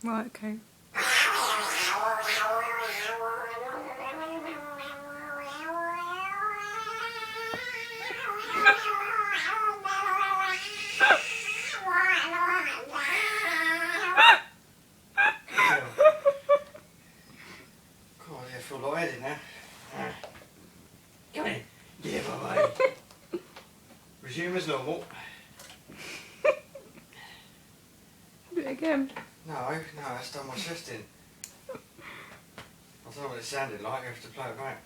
Right, okay. God, I feel lightheaded now. Come in. Give away. Resume as normal. Do it again. No, that's done my chest in. I don't know what it sounded like, I have to play it back.